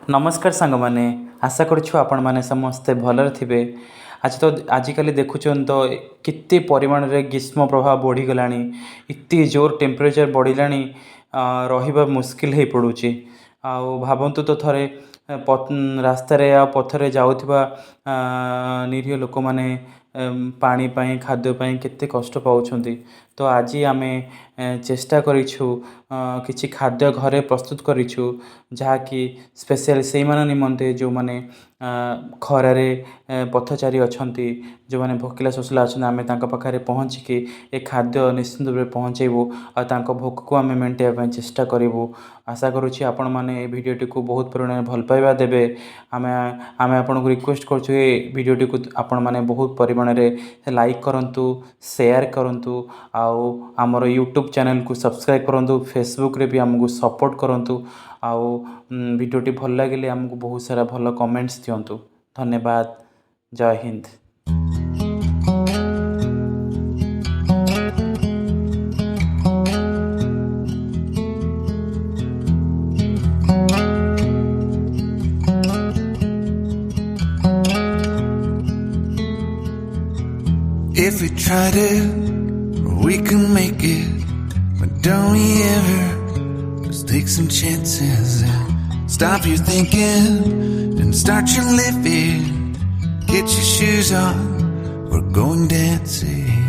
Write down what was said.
नमस्कार सांग मैंने आशा करूँ आपण मैंने समस्ते भलरे थे। आज तो आजिकल देखुन तो केते परिमाण रे ग्रीष्म प्रभाव बढ़ीगला, इतनी जोर टेम्परेचर बढ़ला रहा मुस्किल हो पड़ुची। भावतु तो थे रास्त पथरे जाऊा निरीह लोक मैंने पानी पाई खाद्यपाई केते कष्ट पाउछंती। तो आज आम चेष्टा करिछु किछि खाद्य घरे प्रस्तुत करिछु जहाँकि स्पेशल से मान निमंते जो माने खरारे पथचारी अछंती, जो माने भोकिला शोषला अच्छा आम पाखे पहुँचिकी ए खाद्य निश्चिंत भाव पहुँचेबू और भोक को आम मेटाइवाई चेष्टा करूँ। आशा करुँची आपण मैंने भिडटी को बहुत परिमाण भल पाइबा देबे। आम आपन को रिक्वेस्ट करूँ भिडटी को आपण मैंने बहुत परिमाण रे लाइक करंतु, शेयर करंतु, आउ आमर यूट्यूब चैनल को सब्सक्राइब करंतु, फेसबुक रे भी आमको सपोर्ट करंतु। आउ भिडटी भल लगे आमको बहुत सारा भल कमेंट्स दिंतु। धन्यवाद। जय Hind. If we tried it, we can make it. But don't we ever just take some chances and stop your thinking and start your living. Get your shoes on, we're going dancing.